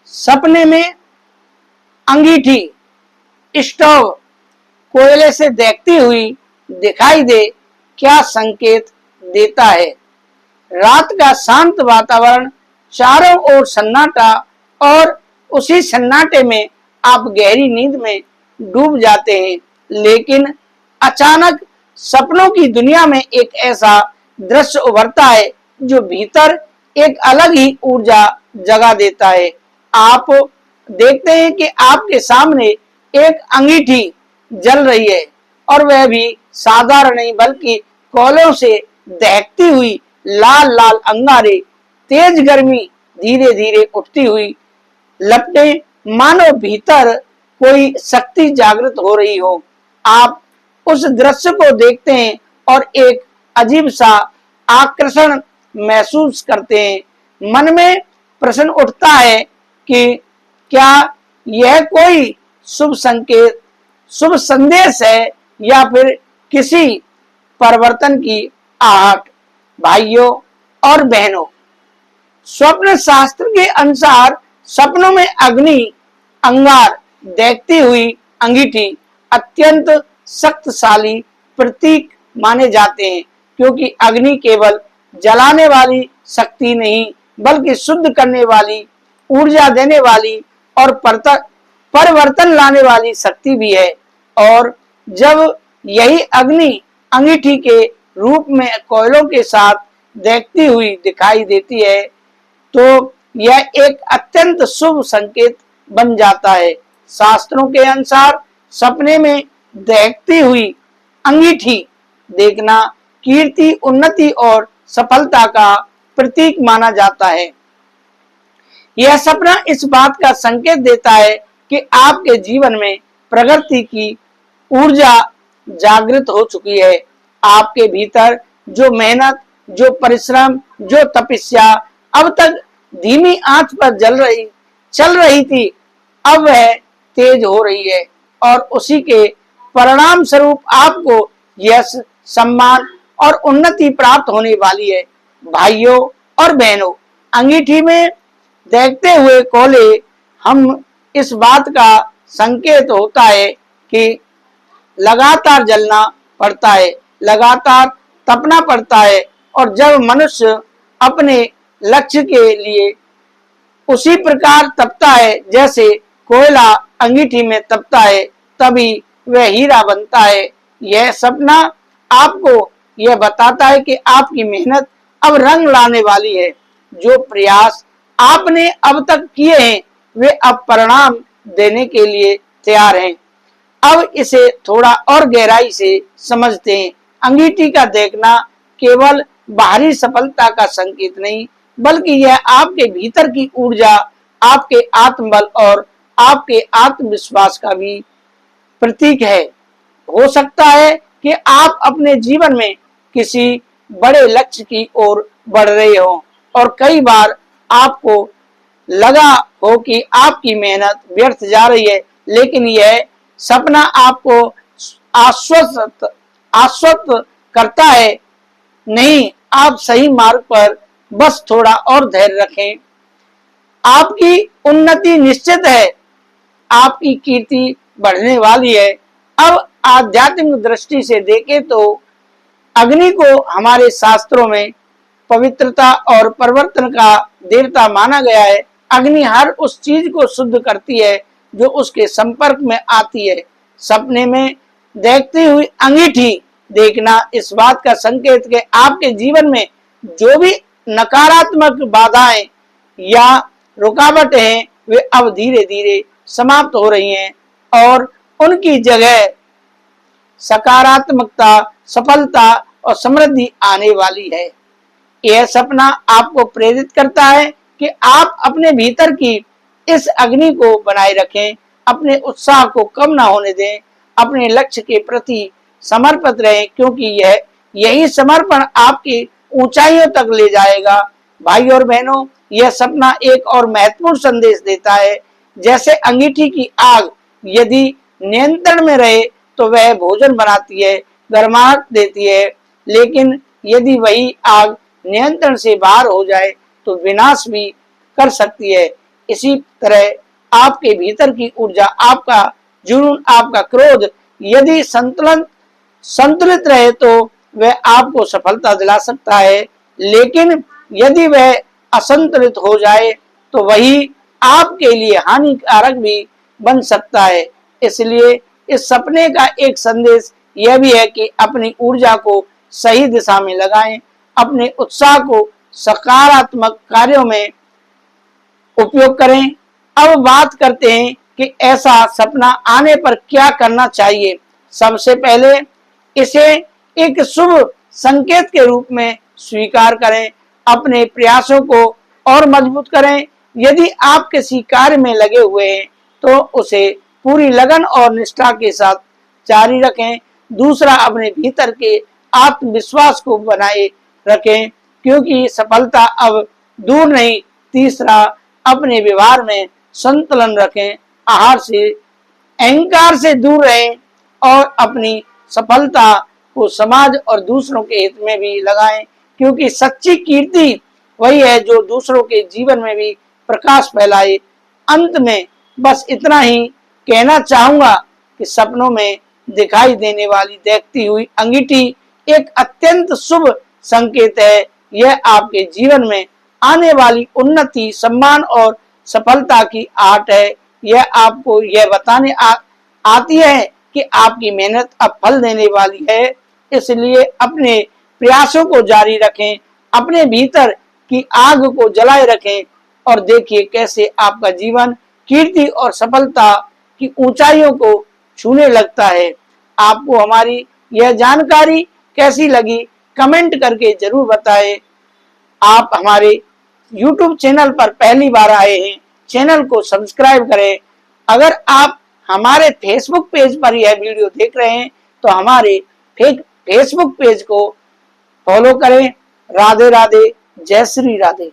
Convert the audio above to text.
सपने में अंगीठी स्टोव कोयले से देखती हुई दिखाई दे, क्या संकेत देता है? रात का शांत वातावरण, चारों ओर सन्नाटा, और उसी सन्नाटे में आप गहरी नींद में डूब जाते हैं। लेकिन अचानक सपनों की दुनिया में एक ऐसा दृश्य उभरता है जो भीतर एक अलग ही ऊर्जा जगा देता है। आप देखते हैं कि आपके सामने एक अंगीठी जल रही है, और वह भी साधारण नहीं बल्कि कोयलों से दहकती हुई लाल लाल अंगारे, तेज गर्मी धीरे धीरे उठती हुई लपटें, मानो भीतर कोई शक्ति जागृत हो रही हो। आप उस दृश्य को देखते हैं और एक अजीब सा आकर्षण महसूस करते हैं। मन में प्रश्न उठता है कि क्या यह कोई शुभ संकेत, शुभ संदेश है, या फिर किसी परिवर्तन की आहट? भाइयों और बहनों, स्वप्न शास्त्र के अनुसार सपनों में अग्नि, अंगार, देखती हुई अंगीठी अत्यंत शक्तिशाली प्रतीक माने जाते हैं, क्योंकि अग्नि केवल जलाने वाली शक्ति नहीं बल्कि शुद्ध करने वाली, ऊर्जा देने वाली और परिवर्तन लाने वाली शक्ति भी है। और जब यही अग्नि अंगीठी के रूप में कोयलों के साथ देखती हुई दिखाई देती है, तो यह एक अत्यंत शुभ संकेत बन जाता है। शास्त्रों के अनुसार सपने में देखती हुई अंगीठी देखना कीर्ति, उन्नति और सफलता का प्रतीक माना जाता है। यह सपना इस बात का संकेत देता है कि आपके जीवन में प्रगति की ऊर्जा जागृत हो चुकी है। आपके भीतर जो मेहनत, जो परिश्रम, जो तपस्या अब तक धीमी आंच पर चल रही थी, अब वह तेज हो रही है, और उसी के परिणाम स्वरूप आपको यश, सम्मान और उन्नति प्राप्त होने वाली है। भाइयों और बहनों, अंगीठी में देखते हुए कोयले हम इस बात का संकेत होता है कि लगातार जलना पड़ता है, लगातार तपना पड़ता है, और जब मनुष्य अपने लक्ष्य के लिए उसी प्रकार तपता है जैसे कोयला अंगीठी में तपता है, तभी वह हीरा बनता है। यह सपना आपको यह बताता है कि आपकी मेहनत अब रंग लाने वाली है। जो प्रयास आपने अब तक किए हैं वे अब परिणाम देने के लिए तैयार हैं। अब इसे थोड़ा और गहराई से समझते हैं। अंगीठी का देखना केवल बाहरी सफलता का संकेत नहीं, बल्कि यह आपके भीतर की ऊर्जा, आपके आत्मबल और आपके आत्मविश्वास का भी प्रतीक है। हो सकता है कि आप अपने जीवन में किसी बड़े लक्ष्य की ओर बढ़ रहे हो, और कई बार आपको लगा हो कि आपकी मेहनत व्यर्थ जा रही है, लेकिन यह सपना आपको आश्वस्त करता है, नहीं, आप सही मार्ग पर, बस थोड़ा और धैर्य रखें। आपकी उन्नति निश्चित है, आपकी कीर्ति बढ़ने वाली है। अब आध्यात्मिक दृष्टि से देखें तो अग्नि को हमारे शास्त्रों में पवित्रता और परिवर्तन का देवता माना गया है। अग्नि हर उस चीज को शुद्ध करती है जो उसके संपर्क में आती है। सपने में देखती हुई अंगीठी देखना इस बात का संकेत कि आपके जीवन में जो भी नकारात्मक बाधाएं या रुकावटें हैं वे अब धीरे धीरे समाप्त हो रही हैं, और उनकी जगह सकारात्मकता, सफलता और समृद्धि आने वाली है। यह सपना आपको प्रेरित करता है कि आप अपने भीतर की इस अग्नि को बनाए रखें, अपने उत्साह को कम ना होने दें, अपने लक्ष्य के प्रति समर्पित रहें, क्योंकि यही समर्पण आपकी ऊंचाइयों तक ले जाएगा। भाई और बहनों, यह सपना एक और महत्वपूर्ण संदेश देता है। जैसे अंगीठी की आग यदि नियंत्रण में रहे तो वह भोजन बनाती है, गर्माहट देती है, लेकिन यदि वही आग नियंत्रण से बाहर हो जाए तो विनाश भी कर सकती है। इसी तरह आपके भीतर की ऊर्जा, आपका जुनून, आपका क्रोध यदि संतुलित रहे तो वह आपको सफलता दिला सकता है, लेकिन यदि वह असंतुलित हो जाए तो वही आपके लिए हानिकारक भी बन सकता है। इसलिए इस सपने का एक संदेश यह भी है कि अपनी ऊर्जा को सही दिशा में लगाएं, अपने उत्साह को सकारात्मक कार्यों में उपयोग करें। अब बात करते हैं कि ऐसा सपना आने पर क्या करना चाहिए। सबसे पहले इसे एक शुभ संकेत के रूप में स्वीकार करें, अपने प्रयासों को और मजबूत करें। यदि आप किसी कार्य में लगे हुए हैं तो उसे पूरी लगन और निष्ठा के साथ जारी रखें। दूसरा, अपने भीतर के आत्मविश्वास को बनाए रखें, क्योंकि सफलता अब दूर नहीं। तीसरा, अपने व्यवहार में संतुलन रखें, आहार से, अहंकार से दूर रहें और अपनी सफलता को समाज और दूसरों के हित में भी लगाएं, क्योंकि सच्ची कीर्ति वही है जो दूसरों के जीवन में भी प्रकाश फैलाए। अंत में बस इतना ही कहना चाहूंगा कि सपनों में दिखाई देने वाली देखती हुई अंगीठी एक अत्यंत शुभ संकेत है। यह आपके जीवन में आने वाली उन्नति, सम्मान और सफलता की आट है। यह आपको यह बताने आती है कि आपकी मेहनत अब फल देने वाली है। इसलिए अपने प्रयासों को जारी रखें, अपने भीतर की आग को जलाए रखें और देखिए कैसे आपका जीवन कीर्ति और सफलता की ऊंचाइयों को छूने लगता है। आपको हमारी यह जानकारी कैसी लगी कमेंट करके जरूर बताएं। आप हमारे YouTube चैनल पर पहली बार आए हैं, चैनल को सब्सक्राइब करें। अगर आप हमारे फेसबुक पेज पर यह वीडियो देख रहे हैं तो हमारे फेसबुक पेज को फॉलो करें। राधे राधे, जय श्री राधे।